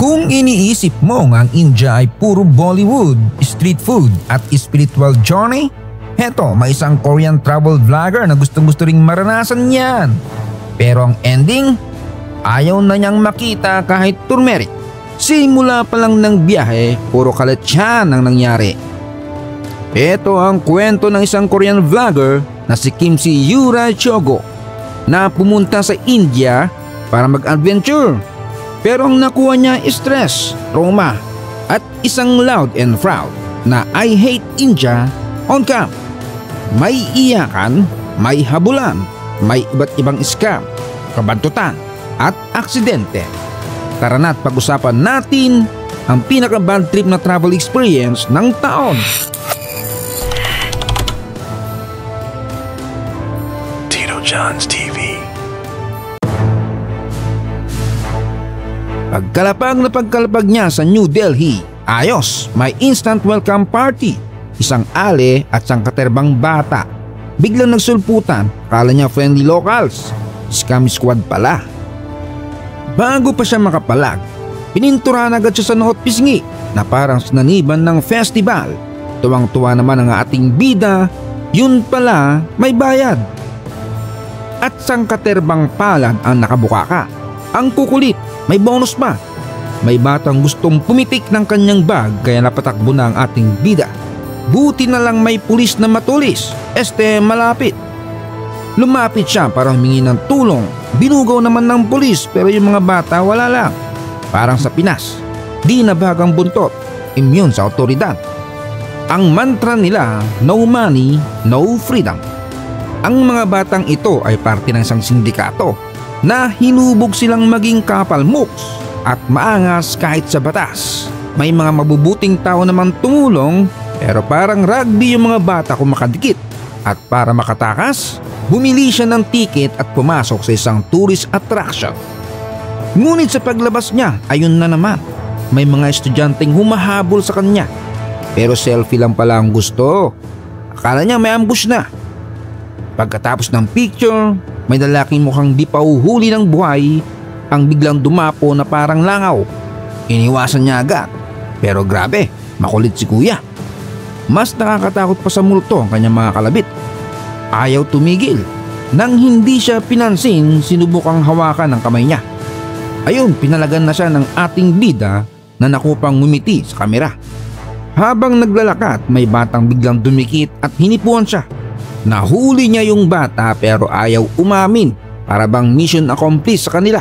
Kung iniisip mo ang India ay puro Bollywood, street food at spiritual journey, heto may isang Korean travel vlogger na gustong-gusto ring maranasan yan. Pero ang ending, ayaw na niyang makita kahit turmeric. Simula pa lang ng biyahe, puro kalat siya ang nangyari. Ito ang kwento ng isang Korean vlogger na si Kimchi Yura Chogo na pumunta sa India para mag-adventure. Pero ang nakuha niya stress, trauma at isang loud and proud na I hate India on cam. May iyakan, may habulan, may iba't ibang scam, kabantutan at aksidente. Tara na't pag-usapan natin ang pinaka-bad trip na travel experience ng taon. Tito John's TV. Pagkalapag niya sa New Delhi, ayos, may instant welcome party. Isang ale at isang katerbang bata. Biglang nagsulputan, kala niya friendly locals. Scam squad pala. Bago pa siya makapalag, pininturahan agad siya sa noot pisngi na parang sinaniban ng festival. Tuwang-tuwa naman ang ating bida, yun pala may bayad. At sang katerbang palad ang nakabukaka. Ang kukulit, may bonus pa. May batang gustong pumitik ng kanyang bag kaya napatakbo na ang ating bida. Buti na lang may pulis na matulis, malapit. Lumapit siya para humingi ng tulong. Binugaw naman ng pulis pero yung mga bata wala lang. Parang sa Pinas, di nabagang buntot, immune sa otoridad. Ang mantra nila, no money, no freedom. Ang mga batang ito ay parte ng isang sindikato na hinubog silang maging kapal mooks at maangas kahit sa batas. May mga mabubuting tao naman tumulong pero parang rugby yung mga bata kung makadikit. At para makatakas, bumili siya ng tiket at pumasok sa isang tourist attraction. Ngunit sa paglabas niya, ayun na naman, may mga estudyanteng humahabol sa kanya. Pero selfie lang pala ang gusto. Akala niya may ambush na. Pagkatapos ng picture, may lalaking mukhang di pa uhuli ng buhay ang biglang dumapo na parang langaw. Iniwasan niya agad. Pero grabe, makulit si kuya. Mas nakakatakot pa sa multo ang kanyang mga kalabit. Ayaw tumigil. Nang hindi siya pinansin, sinubukang hawakan ang kamay niya. Ayun, pinalagan na siya ng ating bida na nakupang ngumiti sa kamera. Habang naglalakad, may batang biglang dumikit at hinipuan siya. Nahuli niya yung bata pero ayaw umamin para bang mission accomplished sa kanila.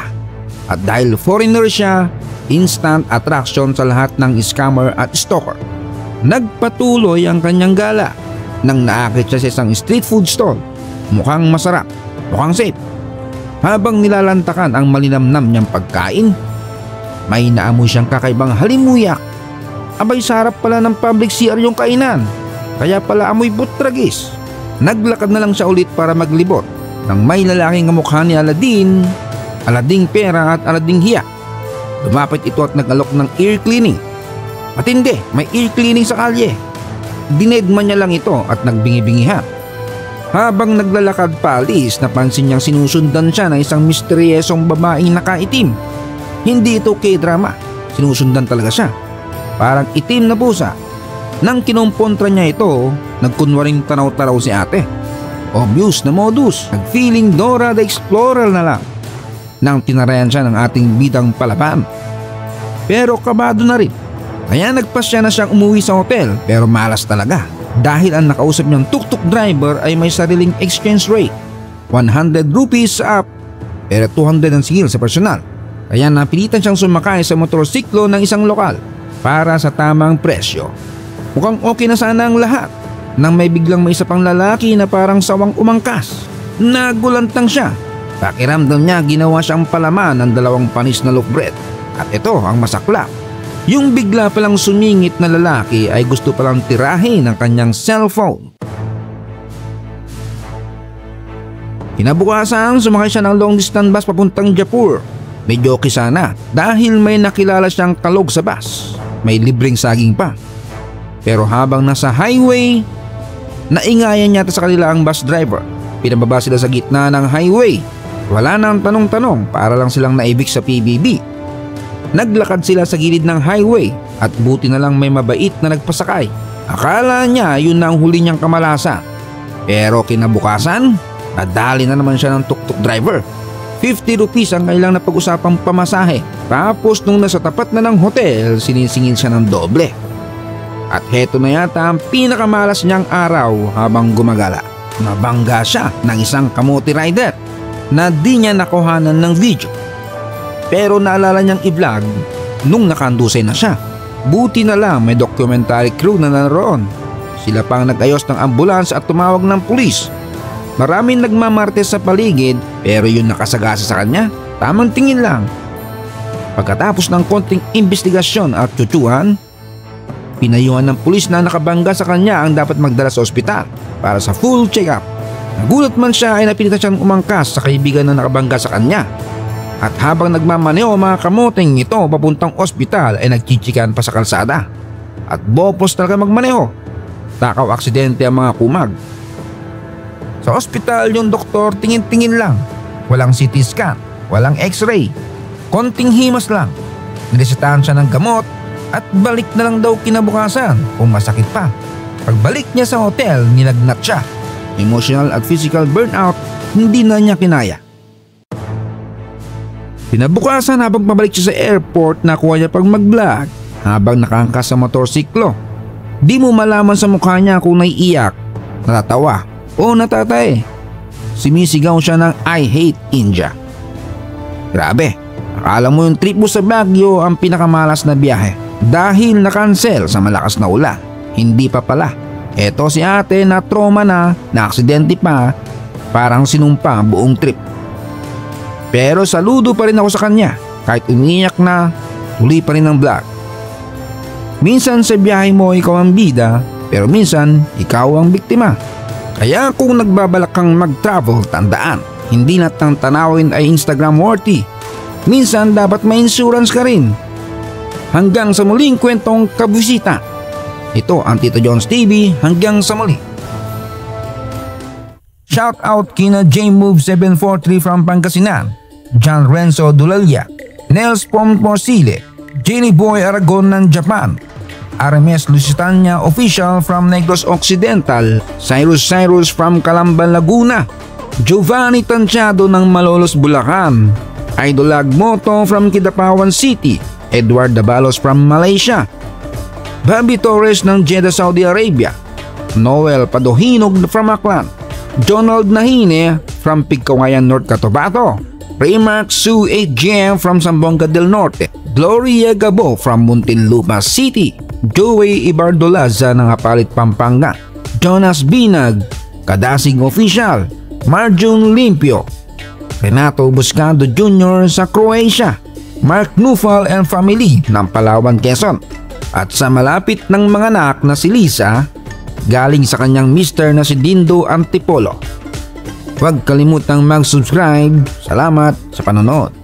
At dahil foreigner siya, instant attraction sa lahat ng scammer at stalker. Nagpatuloy ang kanyang gala nang naakit siya sa isang street food stall. Mukhang masarap, mukhang safe. Habang nilalantakan ang malinamnam niyang pagkain, may naamoy siyang kakaibang halimuyak. Abay, sarap pala ng public CR yung kainan, kaya pala amoy butragis. Naglakad na lang siya ulit para maglibot nang may lalaking kamukha ni Aladdin, Alading pera at Alading hiya. Lumapit ito at nag-alok ng ear cleaning. Matindi, may ear cleaning sa kalye. Dinedma niya lang ito at nagbingi-bingihan. Habang naglalakad paalis, napansin niyang sinusundan siya ng isang misteryesong babaeng nakaitim. Hindi ito K-drama, sinusundan talaga siya. Parang itim na pusa. Nang kinompontra niya ito, nagkunwaring tanaw-taraw si ate. Obvious na modus, nag-feeling Dora the Explorer na lang. Nang tinarayan siya ng ating bidang palaban. Pero kabado na rin. Kaya nagpasya na siyang umuwi sa hotel pero malas talaga. Dahil ang nakausap niyang tuk-tuk driver ay may sariling exchange rate. 100 rupees up pero 200 ang sigil sa personal. Kaya napilitan siyang sumakay sa motorsiklo ng isang lokal para sa tamang presyo. Mukhang okay na sana ang lahat nang may biglang may isa pang lalaki na parang sawang umangkas. Nagulantang siya. Pakiramdam niya ginawa siyang palaman ng 2 panis na loaf bread. At ito ang masaklap. Yung bigla palang sumingit na lalaki ay gusto palang tirahin ng kanyang cellphone. Kinabukasan, sumakay siya ng long distance bus papuntang Jaipur. Medyo okay sana dahil may nakilala siyang kalog sa bus. May libreng saging pa. Pero habang nasa highway, naingayan yata sa kanila ang bus driver. Pinababa sila sa gitna ng highway. Wala nang tanong-tanong, para lang silang naibig sa PBB. Naglakad sila sa gilid ng highway at buti na lang may mabait na nagpasakay. Akala niya yun na ang huli niyang kamalasan. Pero kinabukasan, nadali na naman siya ng tuk-tuk driver. 50 rupees ang kailang napag-usapang pamasahe. Tapos nung nasa tapat na ng hotel, sinisingil siya ng doble. At heto na yata ang pinakamalas niyang araw habang gumagala. Nabangga siya ng isang kamote rider na di niya nakuhanan ng video. Pero naalala niyang i-vlog nung nakandusay na siya. Buti na lang may documentary crew na naroon. Sila pang nag-ayos ng ambulans at tumawag ng pulis. Maraming nagmamartes sa paligid pero yung nakasagasa sa kanya, tamang tingin lang. Pagkatapos ng konting investigasyon at tsutuhan, pinayuhan ng pulis na nakabangga sa kanya ang dapat magdala sa ospital para sa full check-up. Nagulat man siya ay napilitan siyang umangkas sa kaibigan na nakabangga sa kanya. At habang nagmamaneho mga kamoteng ito papuntang ospital ay nagchichikan pa sa kalsada. At bopos talaga magmaneho. Takaw aksidente ang mga kumag. Sa ospital yung doktor tingin-tingin lang. Walang CT scan, walang x-ray. Konting himas lang. Niresetahan siya ng gamot at balik na lang daw kinabukasan kung masakit pa. Pagbalik niya sa hotel, nilagnat siya. Emotional at physical burnout, hindi na niya kinaya. Kinabukasan habang pabalik siya sa airport, nakuha niya pag mag-vlog habang nakangkas sa motorsiklo. Di mo malaman sa mukha niya kung naiiyak, natatawa o natatay. Sumisigaw siya ng I hate India. Grabe, akala mo yung trip mo sa Baguio ang pinakamalas na biyahe dahil na-cancel sa malakas na ulan. Hindi pa pala. Eto si ate na trauma na aksidente pa, parang sinumpa ang buong trip. Pero saludo pa rin ako sa kanya. Kahit umiiyak na, tuloy pa rin ang vlog. Minsan sa biyahe mo ikaw ang bida, pero minsan ikaw ang biktima. Kaya kung nagbabalak kang mag-travel, tandaan, hindi lahat ng tanawin ay Instagram worthy. Minsan dapat may insurance ka rin. Hanggang sa muling kwentong kabisita. Ito ang Tito John's TV, hanggang sa muli. Shout out kina JMove743 from Pangasinan, John Renzo Dulalia, Nels Pomposile, Jenny Boy Aragon ng Japan, RMS Lusitania Official from Negros Occidental, Cyrus from Calamba Laguna, Giovanni Tantiado ng Malolos Bulacan, Idolag Moto from Kidapawan City, Edward Dabalos from Malaysia, Bobby Torres ng Jeddah Saudi Arabia, Noel Padohinog from Aklan, Donald Nahine from Pigcawayan North Cotabato, Raymark Su 8GM from Zamboanga del Norte, Gloria Gabo from Muntinlupa City, Joey Ibardolaza ng Apalit Pampanga, Jonas Binag, Kadasig Official, Marjun Limpio, Renato Buscado Jr. sa Croatia, Mark Nufal and family ng Palawan, Quezon, at sa malapit ng mga anak na si Lisa, galing sa kanyang mister na si Dindo Antipolo. Huwag kalimutang mag-subscribe. Salamat sa panonood.